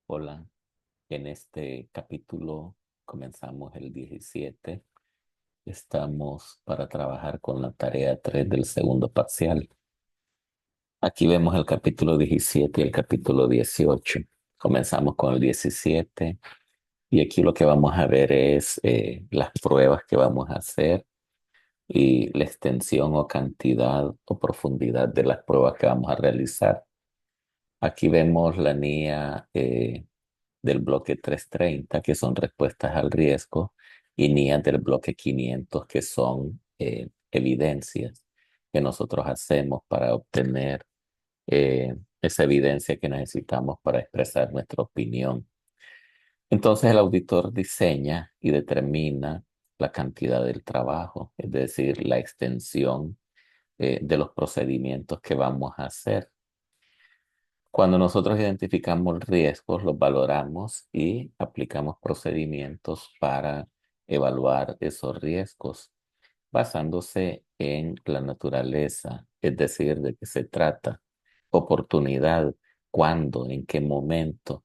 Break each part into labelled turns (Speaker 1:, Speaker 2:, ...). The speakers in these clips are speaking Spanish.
Speaker 1: Hola, en este capítulo comenzamos el 17. Estamos para trabajar con la tarea 3 del segundo parcial. Aquí vemos el capítulo 17 y el capítulo 18. Comenzamos con el 17 y aquí lo que vamos a ver es las pruebas que vamos a hacer y la extensión o cantidad o profundidad de las pruebas que vamos a realizar. Aquí vemos la NIA del bloque 330, que son respuestas al riesgo, y NIA del bloque 500, que son evidencias que nosotros hacemos para obtener esa evidencia que necesitamos para expresar nuestra opinión. Entonces el auditor diseña y determina la cantidad del trabajo, es decir, la extensión de los procedimientos que vamos a hacer. Cuando nosotros identificamos riesgos, los valoramos y aplicamos procedimientos para evaluar esos riesgos, basándose en la naturaleza, es decir, de qué se trata, oportunidad, cuándo, en qué momento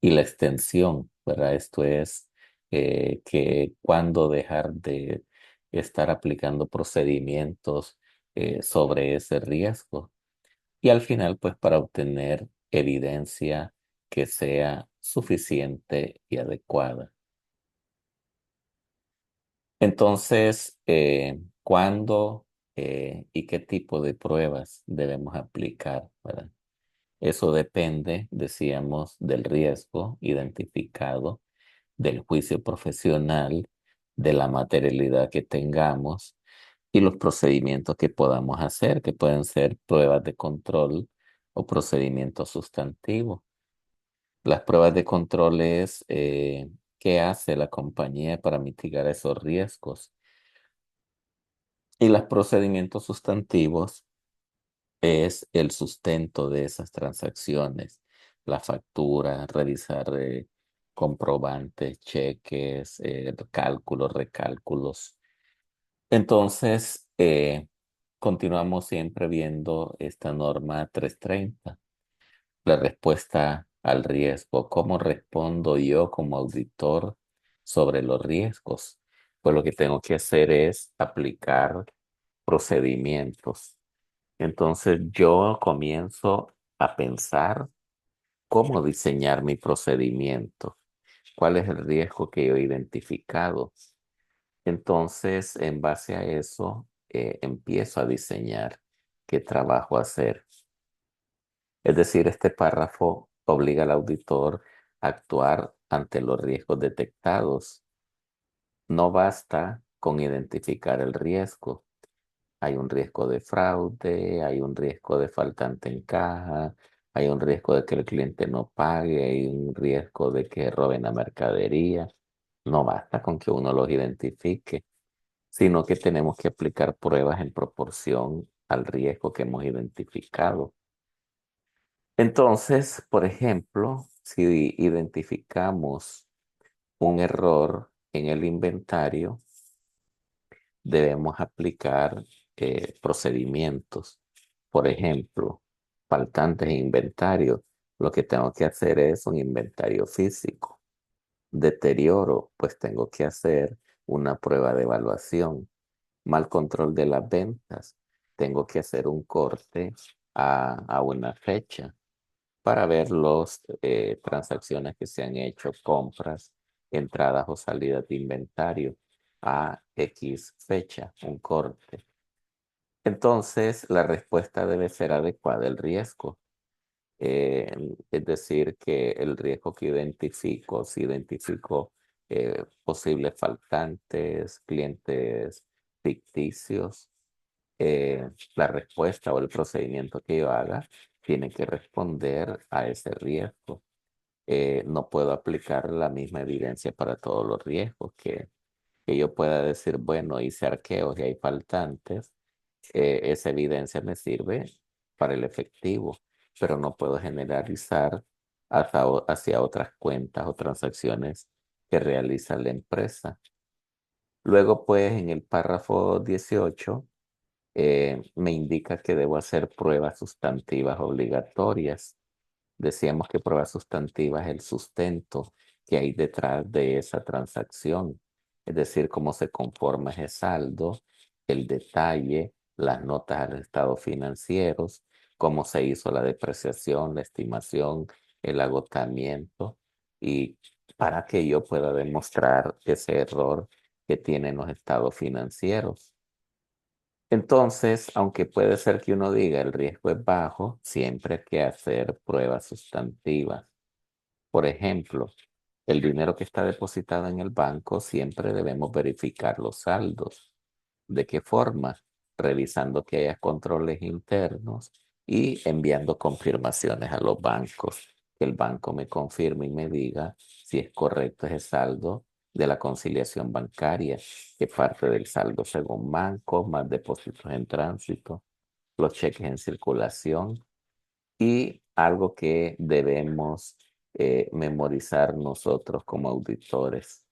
Speaker 1: y la extensión, ¿verdad? Esto es que cuándo dejar de estar aplicando procedimientos sobre ese riesgo y al final, pues para obtener evidencia que sea suficiente y adecuada. Entonces, ¿cuándo y qué tipo de pruebas debemos aplicar? ¿Verdad? Eso depende, decíamos, del riesgo identificado, del juicio profesional, de la materialidad que tengamos y los procedimientos que podamos hacer, que pueden ser pruebas de control o procedimientos sustantivos. Las pruebas de control es qué hace la compañía para mitigar esos riesgos. Y los procedimientos sustantivos es el sustento de esas transacciones, la factura, revisar comprobantes, cheques, cálculos, recálculos. Entonces, continuamos siempre viendo esta norma 330, la respuesta al riesgo. ¿Cómo respondo yo como auditor sobre los riesgos? Pues lo que tengo que hacer es aplicar procedimientos. Entonces, yo comienzo a pensar cómo diseñar mi procedimiento, cuál es el riesgo que yo he identificado. Entonces, en base a eso, empiezo a diseñar qué trabajo hacer. Es decir, este párrafo obliga al auditor a actuar ante los riesgos detectados. No basta con identificar el riesgo. Hay un riesgo de fraude, hay un riesgo de faltante en caja, hay un riesgo de que el cliente no pague, hay un riesgo de que roben la mercadería. No basta con que uno los identifique, sino que tenemos que aplicar pruebas en proporción al riesgo que hemos identificado. Entonces, por ejemplo, si identificamos un error en el inventario, debemos aplicar procedimientos. Por ejemplo, faltantes en inventario. Lo que tengo que hacer es un inventario físico. Deterioro, pues tengo que hacer una prueba de evaluación. Mal control de las ventas. Tengo que hacer un corte a una fecha para ver las transacciones que se han hecho, compras, entradas o salidas de inventario a X fecha, un corte. Entonces, la respuesta debe ser adecuada al riesgo. Es decir, que el riesgo que identifico, si identifico posibles faltantes, clientes ficticios, la respuesta o el procedimiento que yo haga tiene que responder a ese riesgo. No puedo aplicar la misma evidencia para todos los riesgos que yo pueda decir, bueno, hice arqueos y hay faltantes. Esa evidencia me sirve para el efectivo, pero no puedo generalizar hacia otras cuentas o transacciones que realiza la empresa. Luego, pues, en el párrafo 18 me indica que debo hacer pruebas sustantivas obligatorias. decíamos que prueba sustantiva es el sustento que hay detrás de esa transacción, es decir, cómo se conforma ese saldo, el detalle, las notas a los estados financieros, cómo se hizo la depreciación, la estimación, el agotamiento, y para que yo pueda demostrar ese error que tienen los estados financieros. Entonces, aunque puede ser que uno diga el riesgo es bajo, siempre hay que hacer pruebas sustantivas. Por ejemplo, el dinero que está depositado en el banco, siempre debemos verificar los saldos. ¿De qué forma? Revisando que haya controles internos y enviando confirmaciones a los bancos. Que el banco me confirme y me diga si es correcto ese saldo de la conciliación bancaria, que parte del saldo según banco, más depósitos en tránsito, los cheques en circulación y algo que debemos memorizar nosotros como auditores.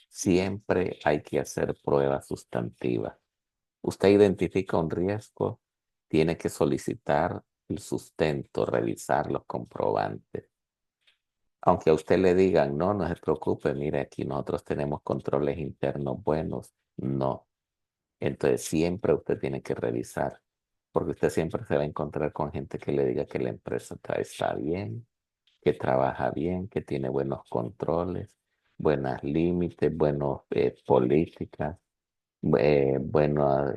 Speaker 1: Siempre hay que hacer pruebas sustantivas. Usted identifica un riesgo, tiene que solicitar el sustento, revisar los comprobantes. Aunque a usted le digan, no, no se preocupe, mire, aquí nosotros tenemos controles internos buenos. No. Entonces siempre usted tiene que revisar, porque usted siempre se va a encontrar con gente que le diga que la empresa está bien, que trabaja bien, que tiene buenos controles, buenos límites, buenas políticas, buenas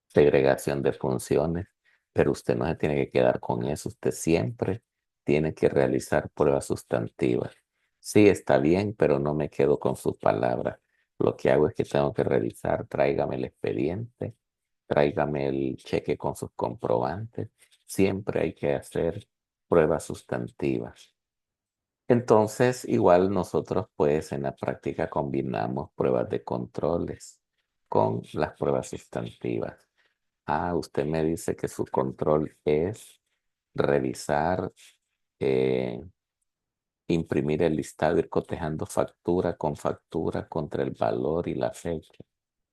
Speaker 1: segregación de funciones, pero usted no se tiene que quedar con eso, usted siempre tiene que realizar pruebas sustantivas. Sí, está bien, pero no me quedo con sus palabras. Lo que hago es que tengo que revisar, tráigame el expediente, tráigame el cheque con sus comprobantes. Siempre hay que hacer pruebas sustantivas. Entonces, igual nosotros pues en la práctica combinamos pruebas de controles con las pruebas sustantivas. Ah, usted me dice que su control es revisar, eh, imprimir el listado, ir cotejando factura con factura contra el valor y la fecha.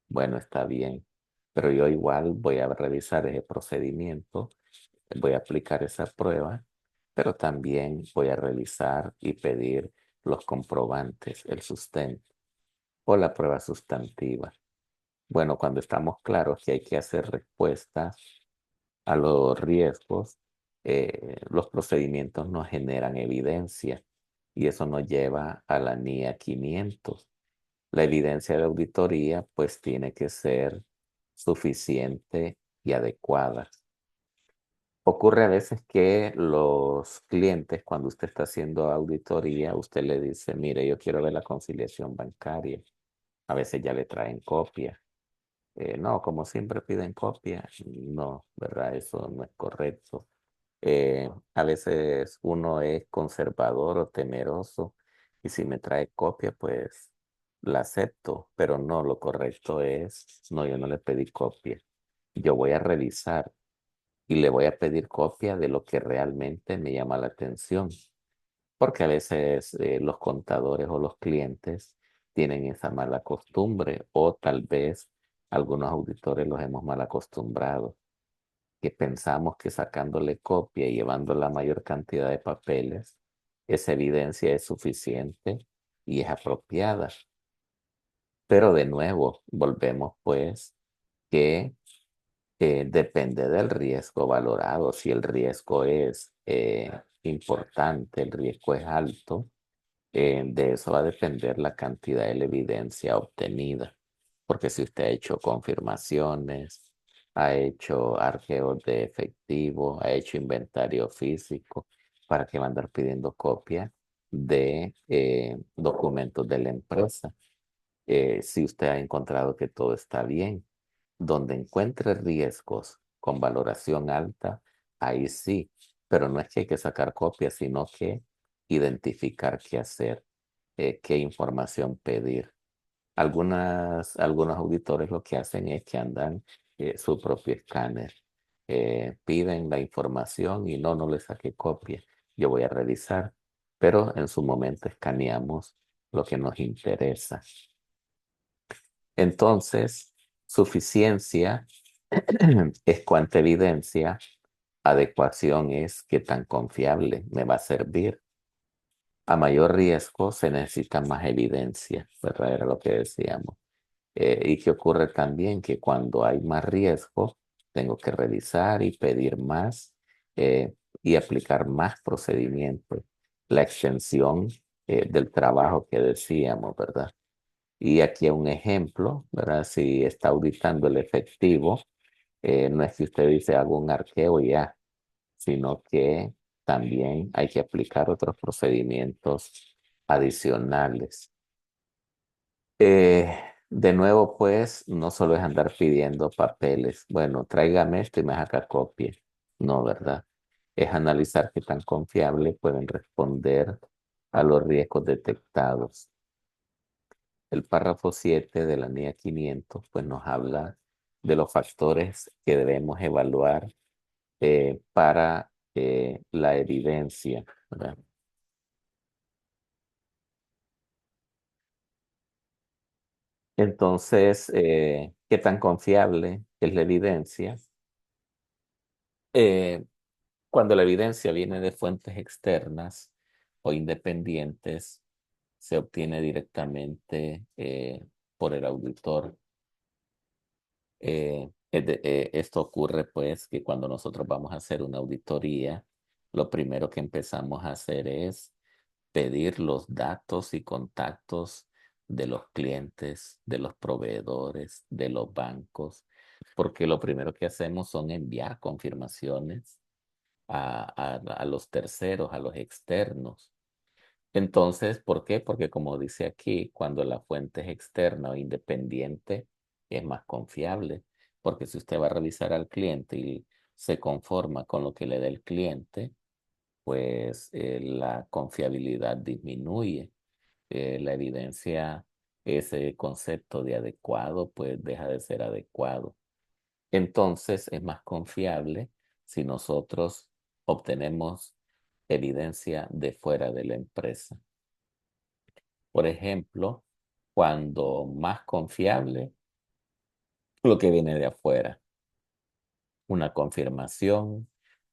Speaker 1: Bueno, está bien, pero yo igual voy a revisar ese procedimiento, voy a aplicar esa prueba, pero también voy a revisar y pedir los comprobantes, el sustento o la prueba sustantiva. Bueno, cuando estamos claros que hay que hacer respuestas a los riesgos, los procedimientos nos generan evidencia y eso nos lleva a la NIA 500. La evidencia de auditoría pues tiene que ser suficiente y adecuada. Ocurre a veces que los clientes, cuando usted está haciendo auditoría, usted le dice, mire, yo quiero ver la conciliación bancaria. A veces ya le traen copia. No, como siempre piden copia, no, ¿verdad? Eso no es correcto. A veces uno es conservador o temeroso y si me trae copia, pues la acepto, pero no, lo correcto es, no, yo no le pedí copia. Yo voy a revisar y le voy a pedir copia de lo que realmente me llama la atención, porque a veces los contadores o los clientes tienen esa mala costumbre o tal vez algunos auditores los hemos mal acostumbrado que pensamos que sacándole copia y llevando la mayor cantidad de papeles, esa evidencia es suficiente y es apropiada. Pero de nuevo, volvemos pues que depende del riesgo valorado. Si el riesgo es importante, el riesgo es alto, de eso va a depender la cantidad de la evidencia obtenida. Porque si usted ha hecho confirmaciones, ha hecho arqueos de efectivo, ha hecho inventario físico, ¿para qué va a andar pidiendo copia de documentos de la empresa? Si usted ha encontrado que todo está bien, donde encuentre riesgos con valoración alta, ahí sí, pero no es que hay que sacar copias, sino que identificar qué hacer, qué información pedir. Algunos auditores lo que hacen es que andan su propio escáner, piden la información y no le saqué copia. Yo voy a revisar, pero en su momento escaneamos lo que nos interesa. Entonces, suficiencia es cuanta evidencia adecuación es qué tan confiable me va a servir. A mayor riesgo se necesita más evidencia, ¿verdad? Era lo que decíamos. Y que ocurre también que cuando hay más riesgo, tengo que revisar y pedir más y aplicar más procedimientos. La extensión del trabajo que decíamos, ¿verdad? Y aquí un ejemplo, ¿verdad? Si está auditando el efectivo, no es que usted dice hago un arqueo y ya, sino que también hay que aplicar otros procedimientos adicionales. Eh, de nuevo, pues, no solo es andar pidiendo papeles. Bueno, tráigame esto y me haga copia. No, ¿verdad? Es analizar qué tan confiable pueden responder a los riesgos detectados. El párrafo 7 de la NIA 500, pues, nos habla de los factores que debemos evaluar para la evidencia, ¿verdad? Entonces, ¿qué tan confiable es la evidencia? Eh, Cuando la evidencia viene de fuentes externas o independientes, se obtiene directamente por el auditor. Esto ocurre pues que cuando nosotros vamos a hacer una auditoría, lo primero que empezamos a hacer es pedir los datos y contactos de los clientes, de los proveedores, de los bancos, porque lo primero que hacemos son enviar confirmaciones a los terceros, a los externos. Entonces, ¿por qué? Porque como dice aquí, cuando la fuente es externa o independiente, es más confiable, porque si usted va a revisar al cliente y se conforma con lo que le da el cliente, pues la confiabilidad disminuye. La evidencia, ese concepto de adecuado, pues deja de ser adecuado. Entonces es más confiable si nosotros obtenemos evidencia de fuera de la empresa. Por ejemplo, cuando más confiable lo que viene de afuera, una confirmación,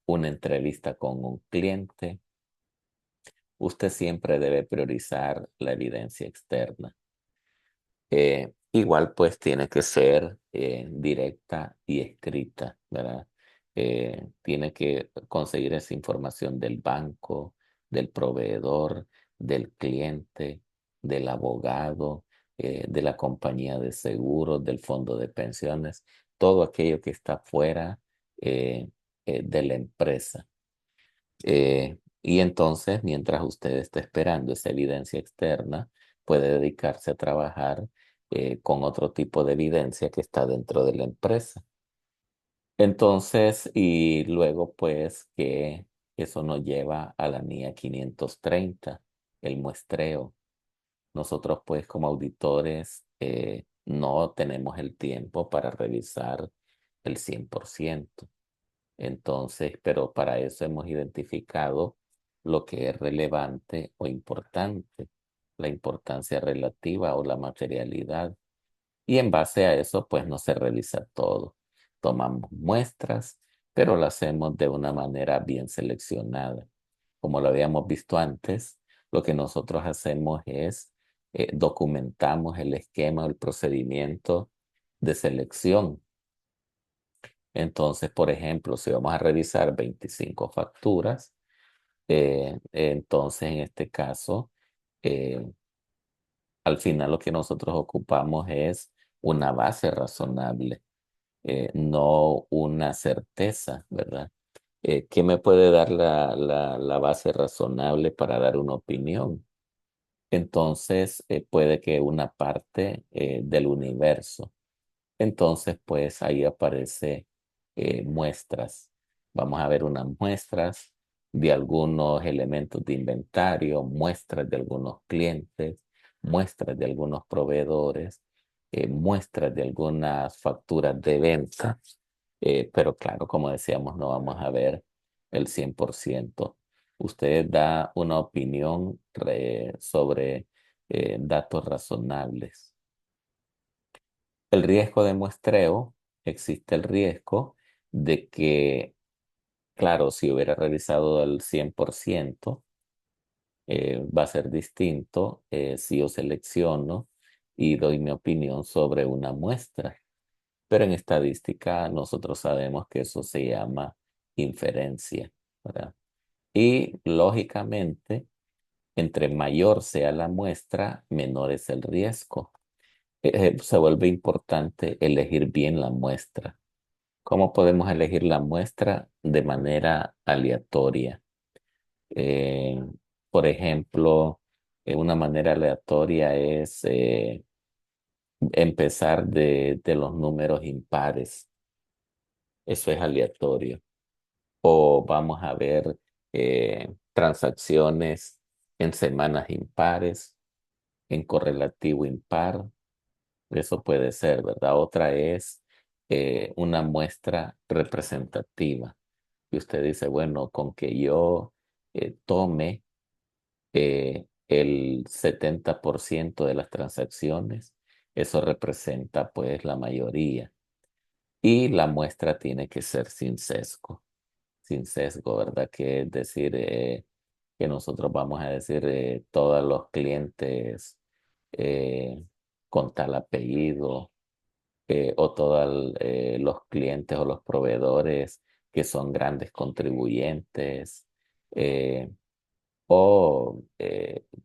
Speaker 1: una entrevista con un cliente, usted siempre debe priorizar la evidencia externa. Igual pues tiene que ser directa y escrita, ¿verdad? Tiene que conseguir esa información del banco, del proveedor, del cliente, del abogado, de la compañía de seguros, del fondo de pensiones, todo aquello que está fuera eh, de la empresa. Y entonces, mientras usted está esperando esa evidencia externa, puede dedicarse a trabajar con otro tipo de evidencia que está dentro de la empresa. Entonces, y luego pues que eso nos lleva a la NIA 530, el muestreo. Nosotros pues como auditores no tenemos el tiempo para revisar el 100%. Entonces, pero para eso hemos identificado lo que es relevante o importante, la importancia relativa o la materialidad. Y en base a eso, pues no se revisa todo. Tomamos muestras, pero lo hacemos de una manera bien seleccionada. Como lo habíamos visto antes, lo que nosotros hacemos es documentamos el esquema, el procedimiento de selección. Entonces, por ejemplo, si vamos a revisar 25 facturas, entonces en este caso, eh, al final lo que nosotros ocupamos es una base razonable, no una certeza, ¿verdad? ¿Qué me puede dar la base razonable para dar una opinión? Entonces, puede que una parte del universo. Entonces, pues ahí aparece muestras. Vamos a ver unas muestras de algunos elementos de inventario, muestras de algunos clientes, muestras de algunos proveedores, muestras de algunas facturas de venta. Pero claro, como decíamos, no vamos a ver el 100%. Usted da una opinión sobre datos razonables. El riesgo de muestreo, existe el riesgo de que Claro, si hubiera realizado el 100%, va a ser distinto si yo selecciono y doy mi opinión sobre una muestra. Pero en estadística nosotros sabemos que eso se llama inferencia, ¿verdad? Y lógicamente, entre mayor sea la muestra, menor es el riesgo. Se vuelve importante elegir bien la muestra. ¿Cómo podemos elegir la muestra? De manera aleatoria. Eh, por ejemplo, una manera aleatoria es empezar de los números impares. Eso es aleatorio. O vamos a ver transacciones en semanas impares, en correlativo impar. Eso puede ser, ¿verdad? Otra es una muestra representativa. Y usted dice, bueno, con que yo tome el 70% de las transacciones, eso representa pues la mayoría. Y la muestra tiene que ser sin sesgo, ¿verdad? Que es decir, que nosotros vamos a decir todos los clientes eh, con tal apellido o todos los clientes o los proveedores que son grandes contribuyentes. O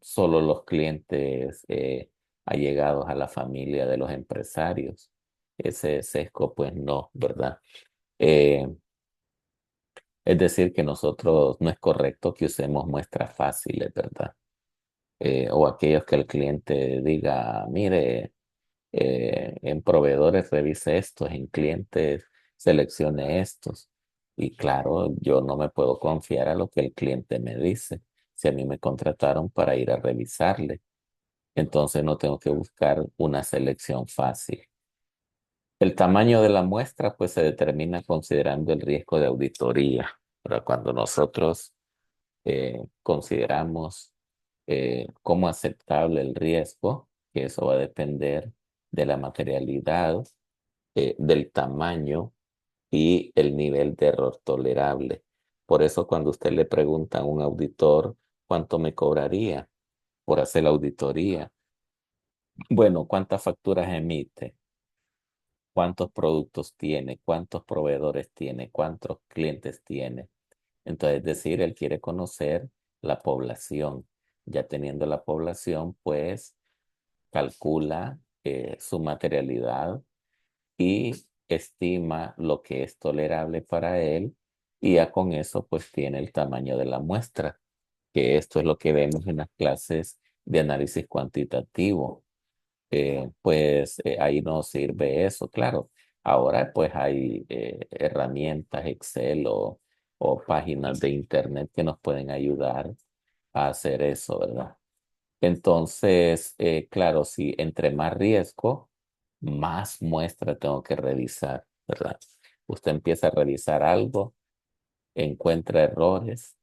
Speaker 1: solo los clientes allegados a la familia de los empresarios. Ese sesgo, pues no, ¿verdad? Eh, es decir, que nosotros no es correcto que usemos muestras fáciles, ¿verdad? O aquellos que el cliente diga, mire, en proveedores revise estos, en clientes seleccione estos. Y claro, yo no me puedo confiar a lo que el cliente me dice. Si a mí me contrataron para ir a revisarle, entonces no tengo que buscar una selección fácil. El tamaño de la muestra pues se determina considerando el riesgo de auditoría. Pero cuando nosotros consideramos como aceptable el riesgo, que eso va a depender de la materialidad, del tamaño y el nivel de error tolerable. Por eso cuando usted le pregunta a un auditor cuánto me cobraría por hacer la auditoría, bueno, ¿cuántas facturas emite? ¿Cuántos productos tiene? ¿Cuántos proveedores tiene? ¿Cuántos clientes tiene? Entonces, es decir, él quiere conocer la población. Ya teniendo la población, pues calcula su materialidad y estima lo que es tolerable para él y ya con eso, pues tiene el tamaño de la muestra, que esto es lo que vemos en las clases de análisis cuantitativo. Pues ahí no sirve eso, claro. Ahora pues hay herramientas Excel o páginas de Internet que nos pueden ayudar a hacer eso, ¿verdad? Entonces, claro, si entre más riesgo, más muestra tengo que revisar, ¿verdad? Usted empieza a revisar algo, encuentra errores,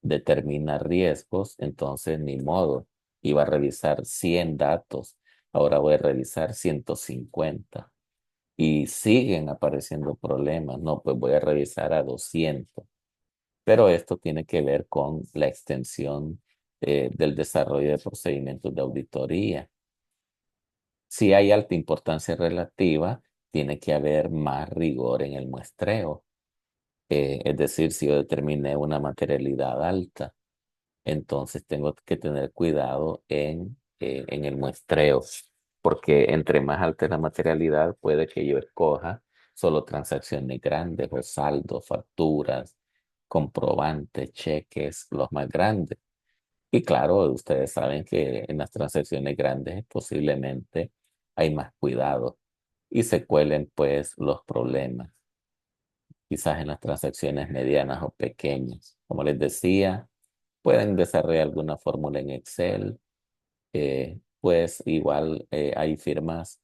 Speaker 1: determina riesgos, entonces ni modo. Iba a revisar 100 datos, ahora voy a revisar 150 y siguen apareciendo problemas. No, pues voy a revisar a 200. Pero esto tiene que ver con la extensión del desarrollo de procedimientos de auditoría. Si hay alta importancia relativa, tiene que haber más rigor en el muestreo. Es decir, si yo determiné una materialidad alta, entonces tengo que tener cuidado en el muestreo, porque entre más alta es la materialidad, puede que yo escoja solo transacciones grandes o saldos, facturas, comprobantes, cheques, los más grandes. Y claro, ustedes saben que en las transacciones grandes posiblemente hay más cuidado y se cuelen pues los problemas, quizás en las transacciones medianas o pequeñas. Como les decía, pueden desarrollar alguna fórmula en Excel, pues igual hay firmas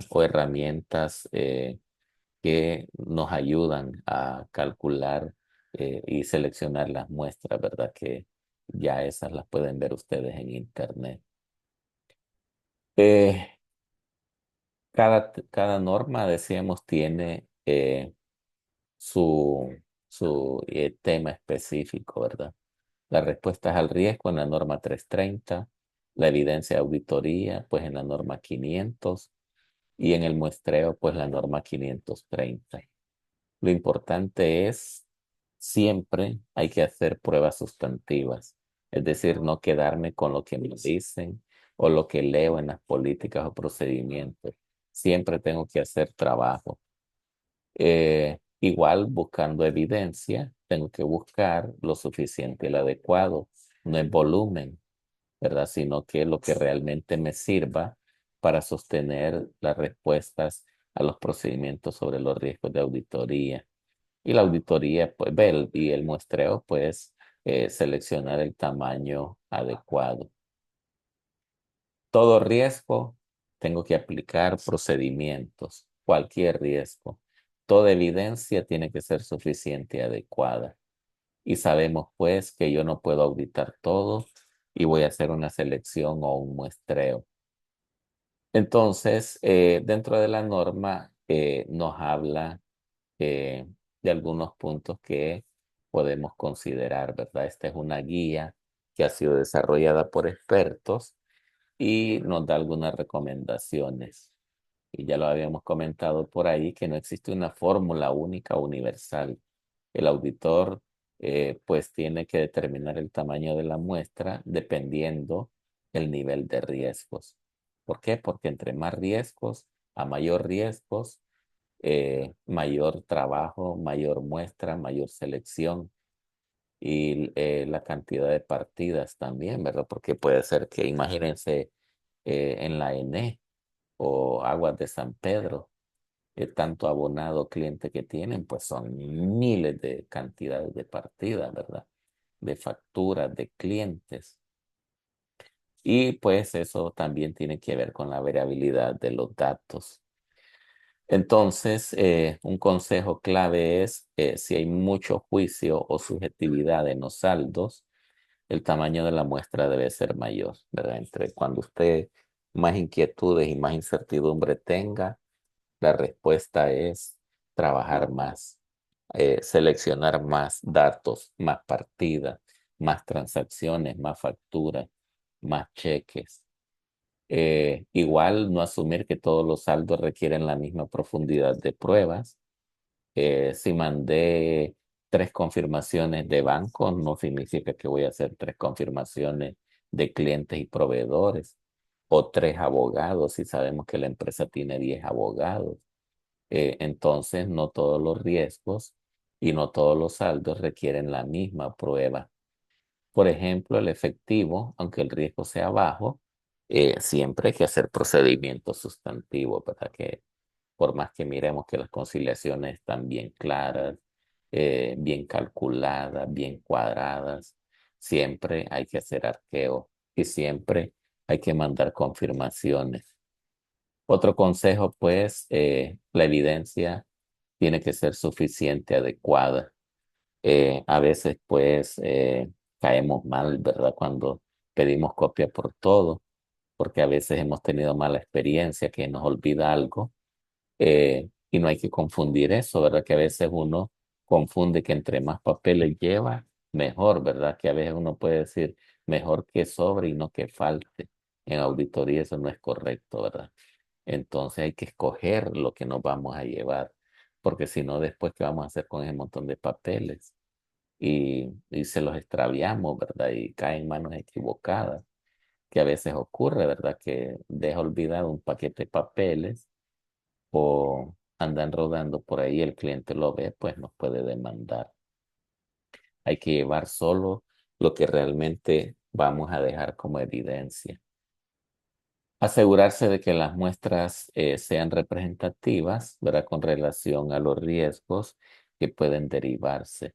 Speaker 1: o herramientas que nos ayudan a calcular y seleccionar las muestras, ¿verdad? Que ya esas las pueden ver ustedes en Internet. Eh, cada norma, decíamos, tiene su, su tema específico, ¿verdad? Las respuestas al riesgo en la norma 330, la evidencia de auditoría, pues en la norma 500 y en el muestreo, pues la norma 530. Lo importante es, siempre hay que hacer pruebas sustantivas, es decir, no quedarme con lo que me dicen o lo que leo en las políticas o procedimientos. Siempre tengo que hacer trabajo. Igual buscando evidencia, tengo que buscar lo suficiente y lo adecuado, no el volumen, ¿verdad? Sino que lo que realmente me sirva para sostener las respuestas a los procedimientos sobre los riesgos de auditoría. Y la auditoría, pues, y el muestreo, pues, seleccionar el tamaño adecuado. Todo riesgo, tengo que aplicar procedimientos, cualquier riesgo. Toda evidencia tiene que ser suficiente y adecuada. Y sabemos, pues, que yo no puedo auditar todo y voy a hacer una selección o un muestreo. Entonces, dentro de la norma nos habla eh, de algunos puntos que podemos considerar, ¿verdad? Esta es una guía que ha sido desarrollada por expertos y nos da algunas recomendaciones. Y ya lo habíamos comentado por ahí que no existe una fórmula única o universal. El auditor pues tiene que determinar el tamaño de la muestra dependiendo el nivel de riesgos. ¿Por qué? Porque entre más riesgos, a mayor riesgos, mayor trabajo, mayor muestra, mayor selección y la cantidad de partidas también, ¿verdad? Porque puede ser que, imagínense, en la ENE o Aguas de San Pedro, tanto abonado cliente que tienen, pues son miles de cantidades de partidas, ¿verdad? De facturas, de clientes. Y pues eso también tiene que ver con la variabilidad de los datos. Entonces, un consejo clave es, si hay mucho juicio o subjetividad en los saldos, el tamaño de la muestra debe ser mayor, ¿verdad? Entre cuando usted más inquietudes y más incertidumbre tenga, la respuesta es trabajar más, seleccionar más datos, más partidas, más transacciones, más facturas, más cheques. Igual no asumir que todos los saldos requieren la misma profundidad de pruebas. Si mandé 3 confirmaciones de banco, no significa que voy a hacer 3 confirmaciones de clientes y proveedores o 3 abogados si sabemos que la empresa tiene 10 abogados. Entonces, no todos los riesgos y no todos los saldos requieren la misma prueba. Por ejemplo, el efectivo, aunque el riesgo sea bajo, siempre hay que hacer procedimientos sustantivos para que, por más que miremos que las conciliaciones están bien claras, bien calculadas, bien cuadradas, siempre hay que hacer arqueo y siempre hay que mandar confirmaciones. Otro consejo, pues, la evidencia tiene que ser suficiente, adecuada. A veces, pues, caemos mal, ¿verdad? Cuando pedimos copia por todo, porque a veces hemos tenido mala experiencia, que nos olvida algo, y no hay que confundir eso, ¿verdad? Que a veces uno confunde que entre más papeles lleva, mejor, ¿verdad? Que a veces uno puede decir mejor que sobre y no que falte. En auditoría eso no es correcto, ¿verdad? Entonces hay que escoger lo que nos vamos a llevar, porque si no, después, ¿qué vamos a hacer con ese montón de papeles? Y se los extraviamos, ¿verdad? Y caen en manos equivocadas, que a veces ocurre, ¿verdad? Que deja olvidado un paquete de papeles o andan rodando por ahí, el cliente lo ve, pues nos puede demandar. Hay que llevar solo lo que realmente vamos a dejar como evidencia. Asegurarse de que las muestras sean representativas, ¿verdad? Con relación a los riesgos que pueden derivarse.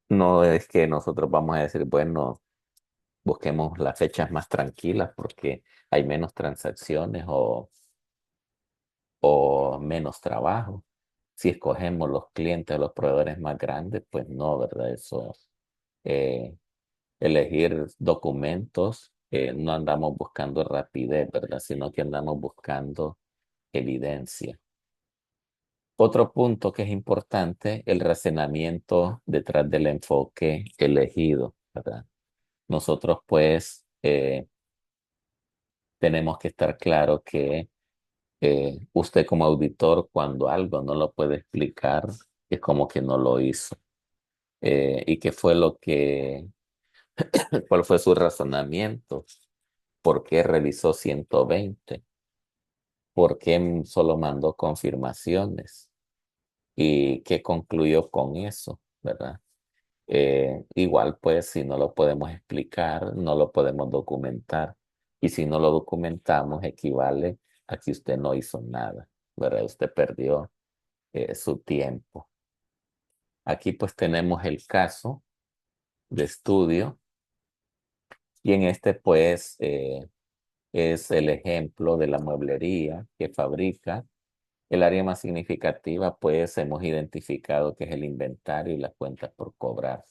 Speaker 1: No es que nosotros vamos a decir, bueno, busquemos las fechas más tranquilas porque hay menos transacciones o menos trabajo. Si escogemos los clientes o los proveedores más grandes, pues no, ¿verdad? Eso, eh, elegir documentos, no andamos buscando rapidez, ¿verdad? Sino que andamos buscando evidencia. Otro punto que es importante, el razonamiento detrás del enfoque elegido, ¿verdad? Nosotros pues tenemos que estar claro que usted como auditor, cuando algo no lo puede explicar, es como que no lo hizo. ¿Y qué fue cuál fue su razonamiento? ¿Por qué revisó 120? ¿Por qué solo mandó confirmaciones? ¿Y qué concluyó con eso? ¿Verdad? Igual, pues, si no lo podemos explicar, no lo podemos documentar. Y si no lo documentamos, equivale a que usted no hizo nada, ¿verdad? Usted perdió su tiempo. Aquí, pues, tenemos el caso de estudio y en este, pues, es el ejemplo de la mueblería que fabrica. El área más significativa, pues, hemos identificado que es el inventario y las cuentas por cobrar.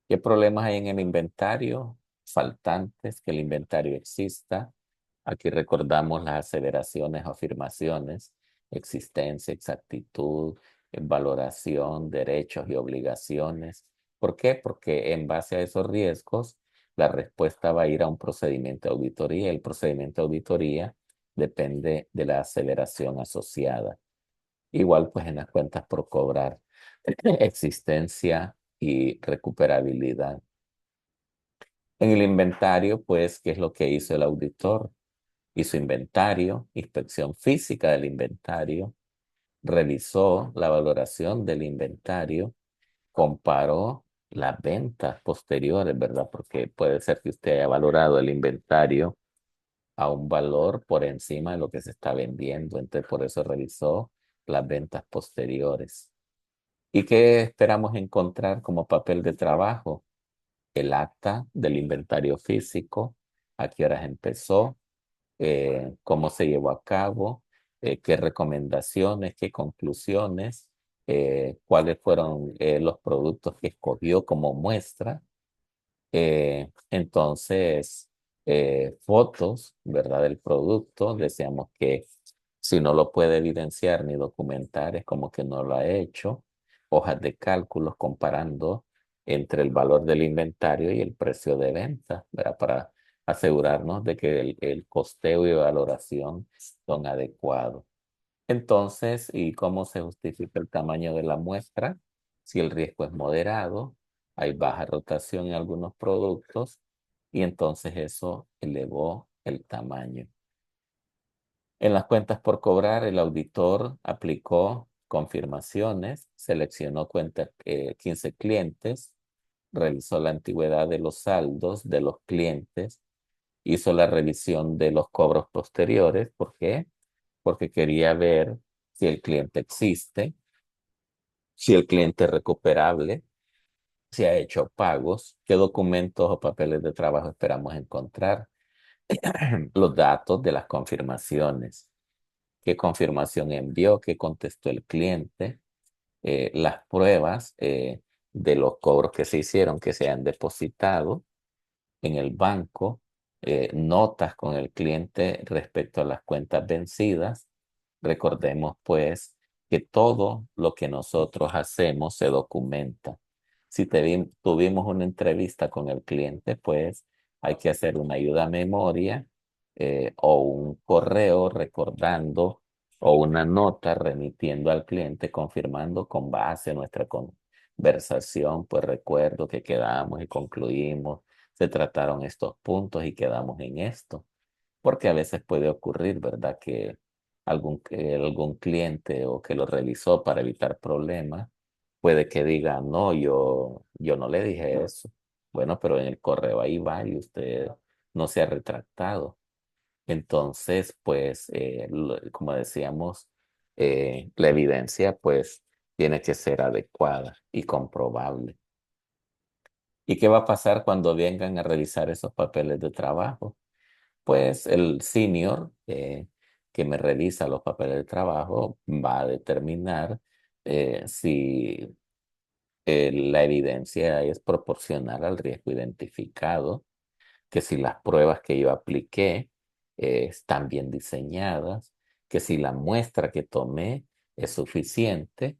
Speaker 1: ¿Qué problemas hay en el inventario? Faltantes, que el inventario exista. Aquí recordamos las aseveraciones o afirmaciones, existencia, exactitud, valoración, derechos y obligaciones. ¿Por qué? Porque en base a esos riesgos, la respuesta va a ir a un procedimiento de auditoría. El procedimiento de auditoría depende de la aseveración asociada. Igual pues en las cuentas por cobrar, existencia y recuperabilidad. En el inventario, pues, ¿qué es lo que hizo el auditor? Hizo inventario, inspección física del inventario, revisó la valoración del inventario, comparó las ventas posteriores, ¿verdad? Porque puede ser que usted haya valorado el inventario a un valor por encima de lo que se está vendiendo, entonces por eso revisó las ventas posteriores. ¿Y qué esperamos encontrar como papel de trabajo? El acta del inventario físico, a qué horas empezó, cómo se llevó a cabo, qué recomendaciones, qué conclusiones, cuáles fueron los productos que escogió como muestra. Entonces, fotos, ¿verdad? Del producto, deseamos que si no lo puede evidenciar ni documentar, es como que no lo ha hecho. Hojas de cálculos comparando entre el valor del inventario y el precio de venta, ¿verdad? Para asegurarnos de que el costeo y valoración son adecuados. Entonces, ¿y cómo se justifica el tamaño de la muestra? Si el riesgo es moderado, hay baja rotación en algunos productos y entonces eso elevó el tamaño. En las cuentas por cobrar, el auditor aplicó confirmaciones, seleccionó 15 clientes, revisó la antigüedad de los saldos de los clientes, hizo la revisión de los cobros posteriores. ¿Por qué? Porque quería ver si el cliente existe, si el cliente es recuperable, si ha hecho pagos, qué documentos o papeles de trabajo esperamos encontrar, los datos de las confirmaciones, qué confirmación envió, qué contestó el cliente, las pruebas de los cobros que se hicieron, que se han depositado en el banco, notas con el cliente respecto a las cuentas vencidas. Recordemos pues que todo lo que nosotros hacemos se documenta. Si tuvimos una entrevista con el cliente, pues hay que hacer una ayuda a memoria o un correo recordando o una nota remitiendo al cliente confirmando con base en nuestra conversación, pues recuerdo que quedamos y concluimos, se trataron estos puntos y quedamos en esto. Porque a veces puede ocurrir, ¿verdad? Que algún cliente o que lo revisó para evitar problemas, puede que diga, no, yo no le dije eso. Bueno, pero en el correo ahí va y usted no se ha retractado. Entonces, pues, como decíamos, la evidencia, pues, tiene que ser adecuada y comprobable. ¿Y qué va a pasar cuando vengan a revisar esos papeles de trabajo? Pues el senior que me revisa los papeles de trabajo va a determinar si la evidencia es proporcional al riesgo identificado, que si las pruebas que yo apliqué están bien diseñadas, que si la muestra que tomé es suficiente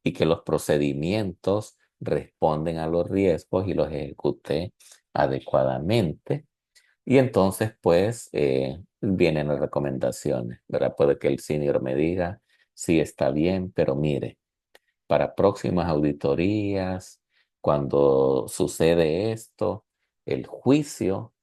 Speaker 1: y que los procedimientos responden a los riesgos y los ejecuté adecuadamente. Y entonces, pues, vienen las recomendaciones, ¿verdad? Puede que el senior me diga, sí, está bien, pero mire, para próximas auditorías, cuando sucede esto, el juicio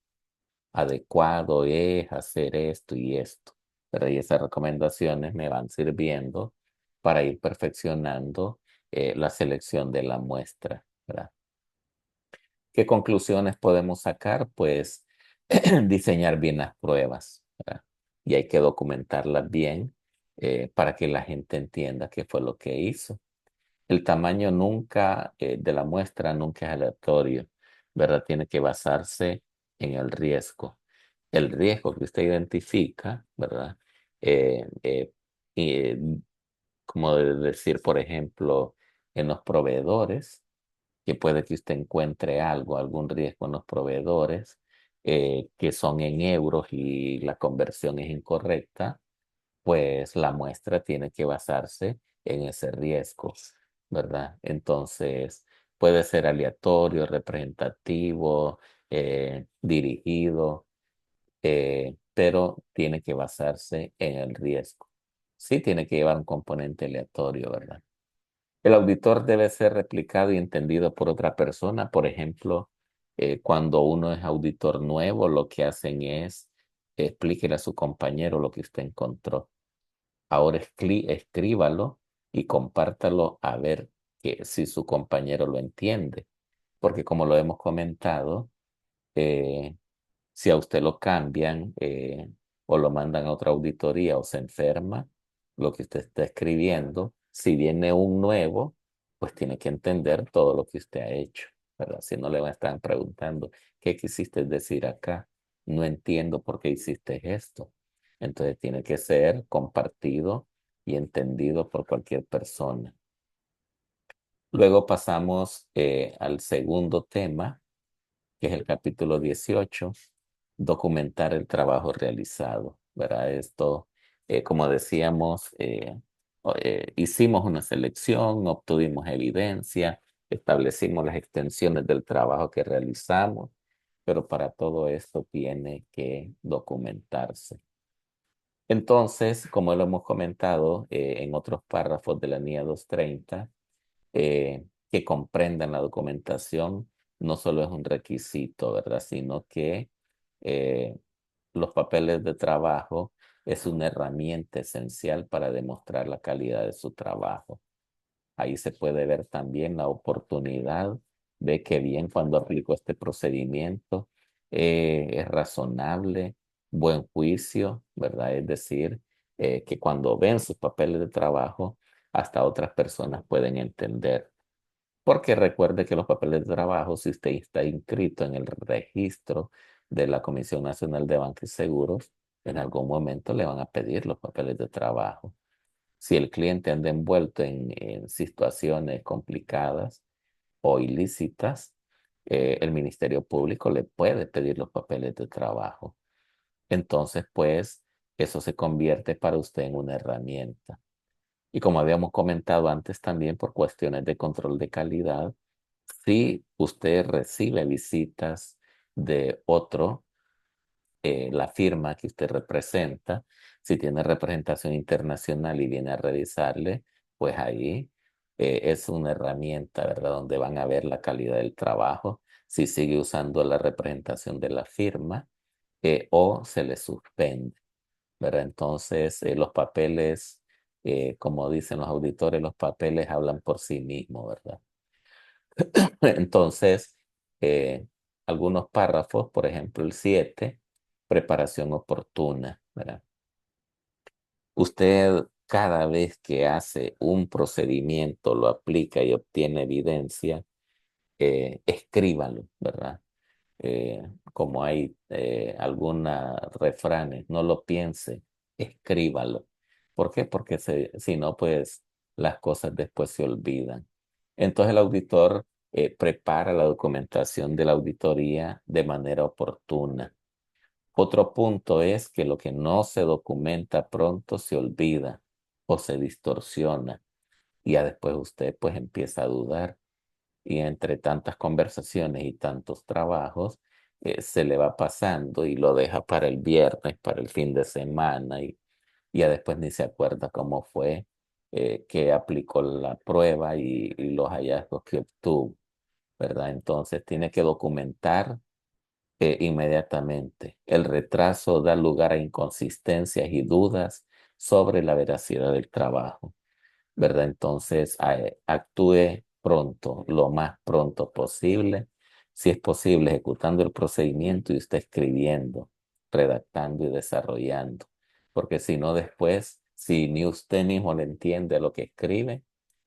Speaker 1: adecuado es hacer esto y esto, ¿verdad? Y esas recomendaciones me van sirviendo para ir perfeccionando la selección de la muestra, ¿verdad? ¿Qué conclusiones podemos sacar? Pues diseñar bien las pruebas, ¿verdad? Y hay que documentarlas bien para que la gente entienda qué fue lo que hizo. El tamaño nunca de la muestra nunca es aleatorio, ¿verdad? Tiene que basarse en el riesgo. El riesgo que usted identifica, ¿verdad? Eh, eh, y, como decir, por ejemplo, en los proveedores, que puede que usted encuentre algo, algún riesgo en los proveedores que son en euros y la conversión es incorrecta, pues la muestra tiene que basarse en ese riesgo, ¿verdad? Entonces, puede ser aleatorio, representativo, dirigido, pero tiene que basarse en el riesgo. Sí tiene que llevar un componente aleatorio, ¿verdad? El auditor debe ser replicado y entendido por otra persona. Por ejemplo, cuando uno es auditor nuevo, lo que hacen es explíquele a su compañero lo que usted encontró. Ahora escríbalo y compártalo a ver que, si su compañero lo entiende. Porque como lo hemos comentado, eh, si a usted lo cambian o lo mandan a otra auditoría o se enferma, lo que usted está escribiendo, si viene un nuevo, pues tiene que entender todo lo que usted ha hecho, ¿verdad? Si no le van a estar preguntando, ¿qué quisiste decir acá? No entiendo por qué hiciste esto. Entonces tiene que ser compartido y entendido por cualquier persona. Luego pasamos al segundo tema, que es el capítulo 18, documentar el trabajo realizado, ¿verdad? Esto, como decíamos, hicimos una selección, obtuvimos evidencia, establecimos las extensiones del trabajo que realizamos, pero para todo esto tiene que documentarse. Entonces, como lo hemos comentado en otros párrafos de la NIA 230, que comprendan la documentación no solo es un requisito, ¿verdad? Sino que eh, los papeles de trabajo es una herramienta esencial para demostrar la calidad de su trabajo. Ahí se puede ver también la oportunidad de que bien cuando aplico este procedimiento es razonable, buen juicio, ¿verdad? Es decir, que cuando ven sus papeles de trabajo, hasta otras personas pueden entender. Porque recuerde que los papeles de trabajo, si usted está inscrito en el registro de la Comisión Nacional de Bancos y Seguros, en algún momento le van a pedir los papeles de trabajo. Si el cliente anda envuelto en situaciones complicadas o ilícitas, el Ministerio Público le puede pedir los papeles de trabajo. Entonces, pues, eso se convierte para usted en una herramienta. Y como habíamos comentado antes también por cuestiones de control de calidad, si usted recibe visitas de otro, la firma que usted representa, si tiene representación internacional y viene a revisarle, pues ahí es una herramienta, ¿verdad? Donde van a ver la calidad del trabajo, si sigue usando la representación de la firma o se le suspende, ¿verdad? Entonces, los papeles, como dicen los auditores, los papeles hablan por sí mismos, ¿verdad? Entonces, algunos párrafos, por ejemplo, el 7, preparación oportuna, ¿verdad? Usted cada vez que hace un procedimiento, lo aplica y obtiene evidencia, escríbalo, ¿verdad? Como hay algunos refranes, no lo piense, escríbalo. ¿Por qué? Porque si no, pues las cosas después se olvidan. Entonces el auditor prepara la documentación de la auditoría de manera oportuna. Otro punto es que lo que no se documenta pronto se olvida. o se distorsiona y ya después usted pues empieza a dudar y entre tantas conversaciones y tantos trabajos se le va pasando y lo deja para el viernes, para el fin de semana y ya después ni se acuerda cómo fue que aplicó la prueba y los hallazgos que obtuvo, ¿verdad? Entonces tiene que documentar inmediatamente. El retraso da lugar a inconsistencias y dudas sobre la veracidad del trabajo, ¿verdad? Entonces, actúe pronto, lo más pronto posible, si es posible, ejecutando el procedimiento y usted escribiendo, redactando y desarrollando, porque si no después, si ni usted mismo le entiende lo que escribe,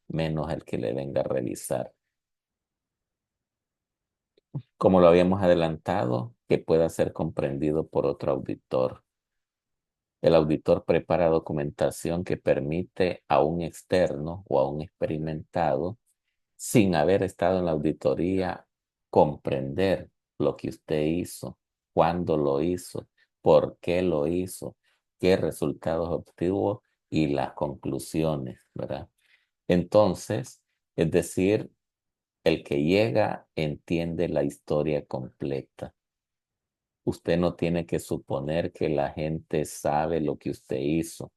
Speaker 1: menos el que le venga a revisar. Como lo habíamos adelantado, que pueda ser comprendido por otro auditor. El auditor prepara documentación que permite a un externo o a un experimentado, sin haber estado en la auditoría, comprender lo que usted hizo, cuándo lo hizo, por qué lo hizo, qué resultados obtuvo y las conclusiones, ¿verdad? Entonces, es decir, el que llega entiende la historia completa. Usted no tiene que suponer que la gente sabe lo que usted hizo.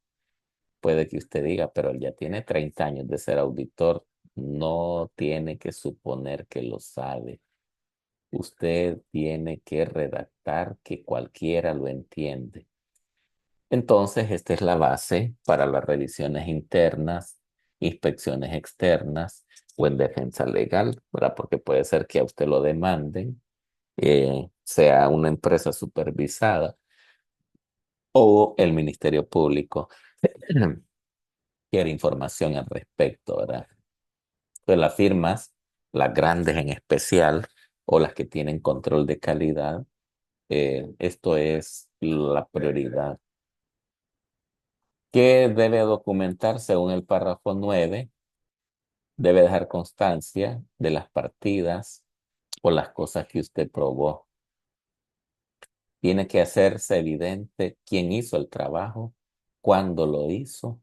Speaker 1: Puede que usted diga, pero él ya tiene 30 años de ser auditor. No tiene que suponer que lo sabe. Usted tiene que redactar que cualquiera lo entiende. Entonces, esta es la base para las revisiones internas, inspecciones externas o en defensa legal, ¿verdad? Porque puede ser que a usted lo demanden, sea una empresa supervisada o el Ministerio Público quiere información al respecto, ¿verdad? Pues las firmas, las grandes en especial, o las que tienen control de calidad, esto es la prioridad. ¿Qué debe documentar según el párrafo 9? Debe dejar constancia de las partidas o las cosas que usted probó. Tiene que hacerse evidente quién hizo el trabajo, cuándo lo hizo,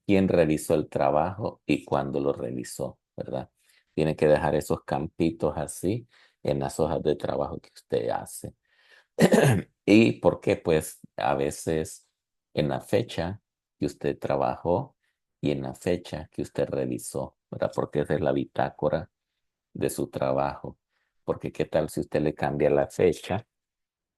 Speaker 1: quién revisó el trabajo y cuándo lo revisó, ¿verdad? Tiene que dejar esos campitos así en las hojas de trabajo que usted hace. ¿Y por qué? Pues a veces en la fecha que usted trabajó y en la fecha que usted revisó, ¿verdad? Porque esa es la bitácora de su trabajo. Porque qué tal si usted le cambia la fecha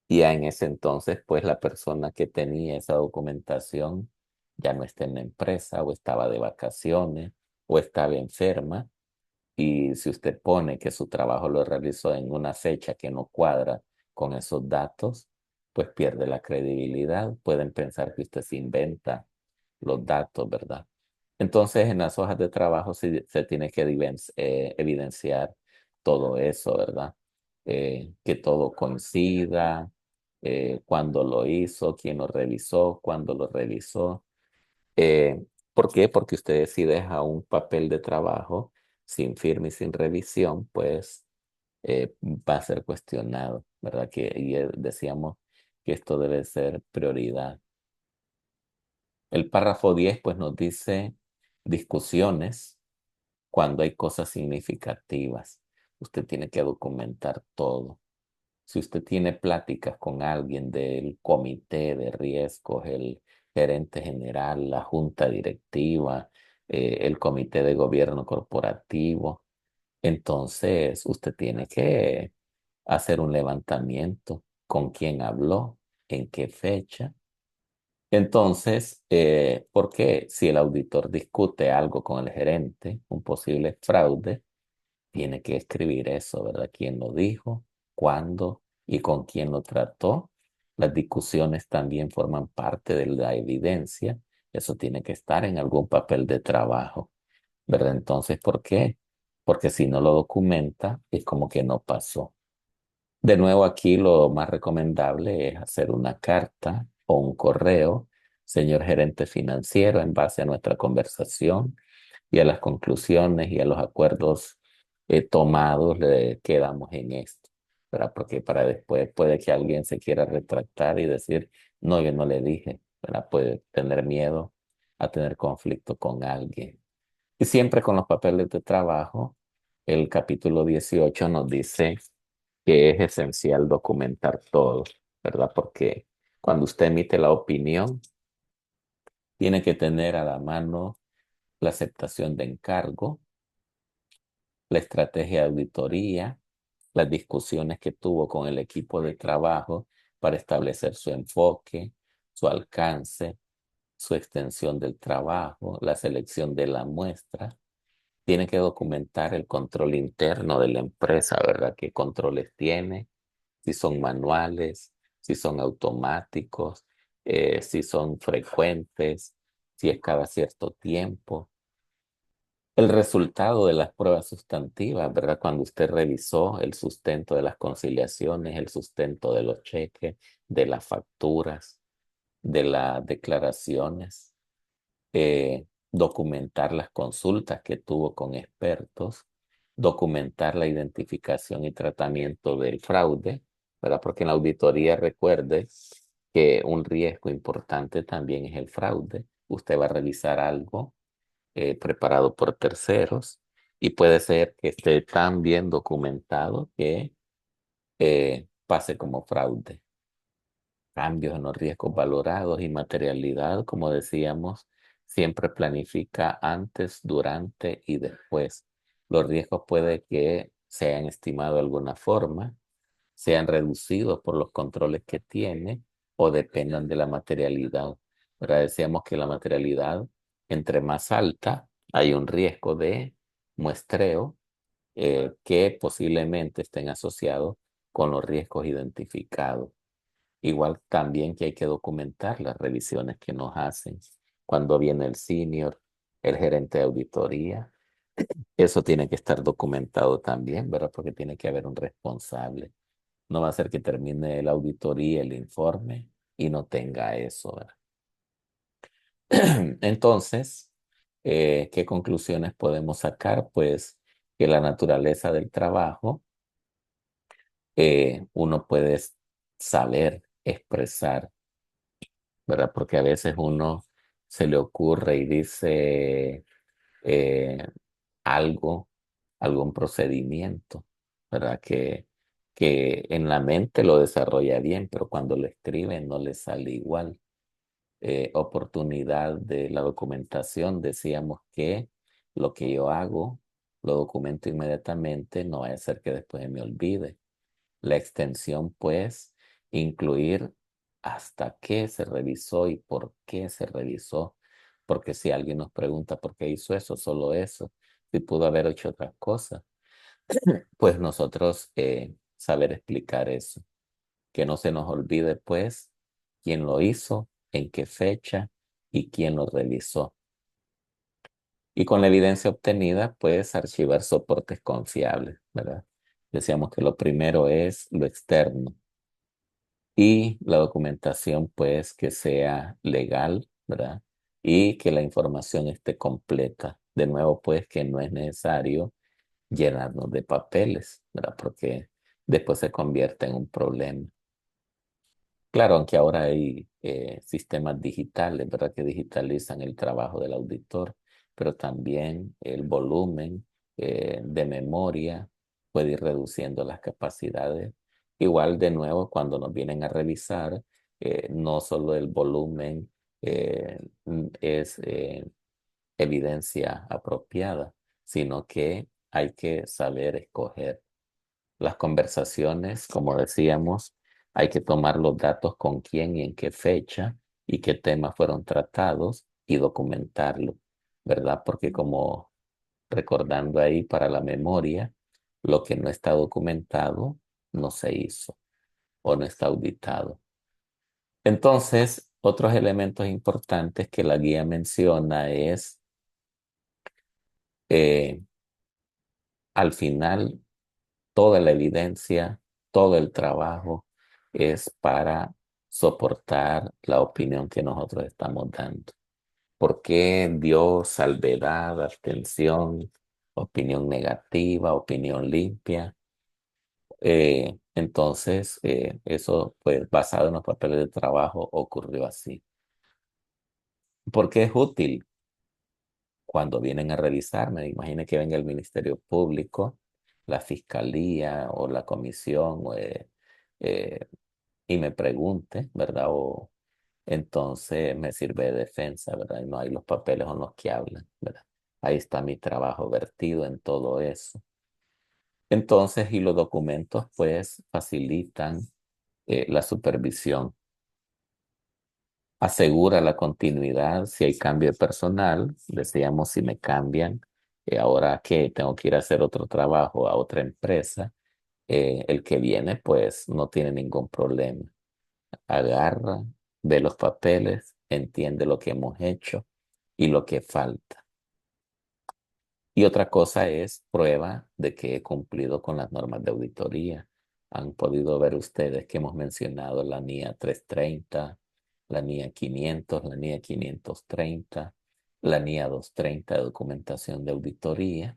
Speaker 1: y ya en ese entonces, pues la persona que tenía esa documentación ya no está en la empresa o estaba de vacaciones o estaba enferma. Y si usted pone que su trabajo lo realizó en una fecha que no cuadra con esos datos, pues pierde la credibilidad. Pueden pensar que usted se inventa los datos, ¿verdad? Entonces, en las hojas de trabajo se tiene que evidenciar todo eso, ¿verdad? Que todo coincida, cuándo lo hizo, quién lo revisó, cuándo lo revisó. ¿Por qué? Porque usted si deja un papel de trabajo sin firma y sin revisión, pues va a ser cuestionado, ¿verdad? Decíamos que esto debe ser prioridad. El párrafo 10 pues nos dice discusiones cuando hay cosas significativas. Usted tiene que documentar todo. Si usted tiene pláticas con alguien del comité de riesgos, el gerente general, la junta directiva, el comité de gobierno corporativo, entonces usted tiene que hacer un levantamiento con quién habló, en qué fecha. Entonces, ¿por qué si el auditor discute algo con el gerente, un posible fraude? Tiene que escribir eso, ¿verdad? ¿Quién lo dijo? ¿Cuándo? ¿Y con quién lo trató? Las discusiones también forman parte de la evidencia. Eso tiene que estar en algún papel de trabajo, ¿verdad? Entonces, ¿por qué? Porque si no lo documenta, es como que no pasó. De nuevo, aquí lo más recomendable es hacer una carta o un correo, señor gerente financiero, en base a nuestra conversación y a las conclusiones y a los acuerdos tomados, le quedamos en esto, ¿verdad? Porque para después puede que alguien se quiera retractar y decir, no, yo no le dije, ¿verdad? Puede tener miedo a tener conflicto con alguien. Y siempre con los papeles de trabajo, el capítulo 18 nos dice que es esencial documentar todo, ¿verdad? Porque cuando usted emite la opinión, tiene que tener a la mano la aceptación de encargo, la estrategia de auditoría, las discusiones que tuvo con el equipo de trabajo para establecer su enfoque, su alcance, su extensión del trabajo, la selección de la muestra. Tiene que documentar el control interno de la empresa, ¿verdad? ¿Qué controles tiene? Si son manuales, si son automáticos, si son frecuentes, si es cada cierto tiempo. El resultado de las pruebas sustantivas, ¿verdad? Cuando usted revisó el sustento de las conciliaciones, el sustento de los cheques, de las facturas, de las declaraciones, documentar las consultas que tuvo con expertos, documentar la identificación y tratamiento del fraude, ¿verdad? Porque en la auditoría recuerde que un riesgo importante también es el fraude. Usted va a revisar algo preparado por terceros y puede ser que esté tan bien documentado que pase como fraude. Cambios en los riesgos valorados y materialidad, como decíamos, siempre planifica antes, durante y después. Los riesgos puede que se hayan estimado de alguna forma, sean reducidos por los controles que tiene o dependan de la materialidad. Ahora decíamos que la materialidad, entre más alta, hay un riesgo de muestreo que posiblemente estén asociados con los riesgos identificados. Igual también que hay que documentar las revisiones que nos hacen. Cuando viene el senior, el gerente de auditoría, eso tiene que estar documentado también, ¿verdad? Porque tiene que haber un responsable. No va a ser que termine la auditoría, el informe y no tenga eso, ¿verdad? Entonces, ¿qué conclusiones podemos sacar? Pues que la naturaleza del trabajo, uno puede saber expresar, ¿verdad? Porque a veces uno se le ocurre y dice eh, algo, algún procedimiento, ¿verdad? Que en la mente lo desarrolla bien, pero cuando lo escribe no le sale igual. Oportunidad de la documentación, decíamos que lo que yo hago, lo documento inmediatamente, no vaya a ser que después me olvide. La extensión, pues, incluir hasta qué se revisó y por qué se revisó. Porque si alguien nos pregunta por qué hizo eso, solo eso, si pudo haber hecho otras cosas, pues nosotros saber explicar eso. Que no se nos olvide, pues, quién lo hizo, en qué fecha y quién lo realizó. Y con la evidencia obtenida, pues, archivar soportes confiables, ¿verdad? Decíamos que lo primero es lo externo y la documentación, pues, que sea legal, ¿verdad? Y que la información esté completa. De nuevo, pues, que no es necesario llenarnos de papeles, ¿verdad? Porque después se convierte en un problema. Claro, aunque ahora hay sistemas digitales, ¿verdad? Que digitalizan el trabajo del auditor, pero también el volumen de memoria puede ir reduciendo las capacidades. Igual, de nuevo, cuando nos vienen a revisar, no solo el volumen es evidencia apropiada, sino que hay que saber escoger las conversaciones, como decíamos, hay que tomar los datos con quién y en qué fecha y qué temas fueron tratados y documentarlo, ¿verdad? Porque como recordando ahí para la memoria, lo que no está documentado no se hizo o no está auditado. Entonces, otros elementos importantes que la guía menciona es, eh, al final, toda la evidencia, todo el trabajo es para soportar la opinión que nosotros estamos dando. ¿Por qué dio salvedad, abstención, opinión negativa, opinión limpia? Entonces, eso, pues, basado en los papeles de trabajo, ocurrió así. porque es útil cuando vienen a revisarme. Imagine que venga el Ministerio Público, la Fiscalía o la Comisión eh, y me pregunte, ¿verdad? O entonces me sirve de defensa, ¿verdad? Y no hay los papeles con los que hablan, ¿verdad? Ahí está mi trabajo vertido en todo eso. Entonces, y los documentos pues facilitan la supervisión, asegura la continuidad si hay cambio de personal, decíamos si me cambian, ahora que tengo que ir a hacer otro trabajo a otra empresa, el que viene pues no tiene ningún problema, agarra, ve los papeles, entiende lo que hemos hecho y lo que falta. Y otra cosa es prueba de que he cumplido con las normas de auditoría. Han podido ver ustedes que hemos mencionado la NIA 330, la NIA 500, la NIA 530, la NIA 230 de documentación de auditoría.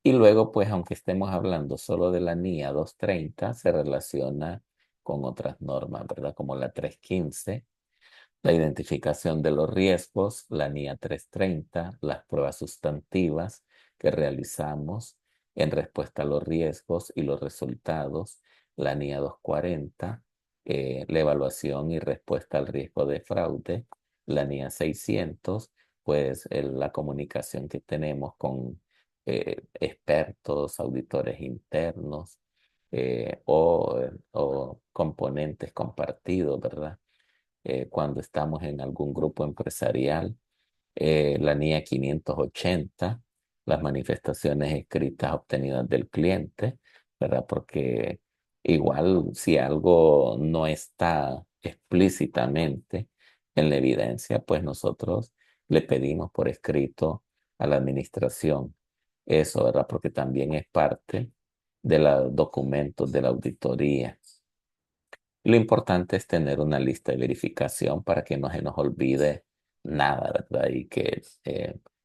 Speaker 1: Y luego, pues, aunque estemos hablando solo de la NIA 230, se relaciona con otras normas, ¿verdad? Como la 315, la identificación de los riesgos, la NIA 330, las pruebas sustantivas que realizamos en respuesta a los riesgos y los resultados, la NIA 240, la evaluación y respuesta al riesgo de fraude, la NIA 600, pues la comunicación que tenemos con expertos, auditores internos o componentes compartidos, ¿verdad? Cuando estamos en algún grupo empresarial, la NIA 580, las manifestaciones escritas obtenidas del cliente, ¿verdad? Porque igual si algo no está explícitamente en la evidencia, pues nosotros le pedimos por escrito a la administración eso, ¿verdad? Porque también es parte de los documentos de la auditoría. Lo importante es tener una lista de verificación para que no se nos olvide nada, ¿verdad? Y que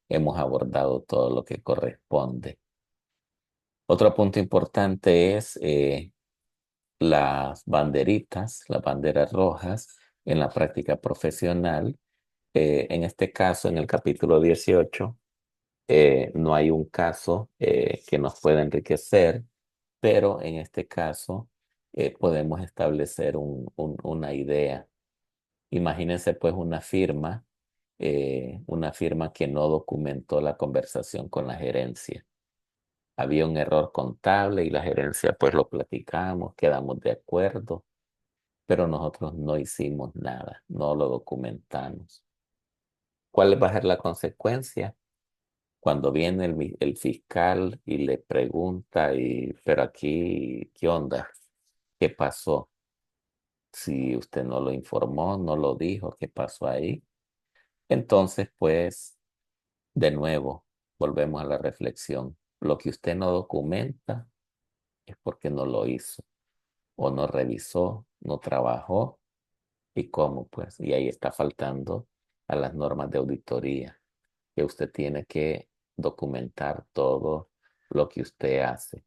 Speaker 1: hemos abordado todo lo que corresponde. Otro punto importante es las banderitas, las banderas rojas en la práctica profesional. En este caso, en el capítulo 18, no hay un caso que nos pueda enriquecer, pero en este caso podemos establecer una idea. Imagínense pues una firma que no documentó la conversación con la gerencia. Había un error contable y la gerencia pues lo platicamos, quedamos de acuerdo, pero nosotros no hicimos nada, no lo documentamos. ¿Cuál va a ser la consecuencia? Cuando viene el fiscal y le pregunta, pero aquí, ¿qué onda? ¿Qué pasó? Si usted no lo informó, no lo dijo, ¿qué pasó ahí? Entonces, pues, de nuevo, volvemos a la reflexión. Lo que usted no documenta es porque no lo hizo, o no revisó, no trabajó, y cómo, pues, y ahí está faltando a las normas de auditoría, que usted tiene que documentar todo lo que usted hace.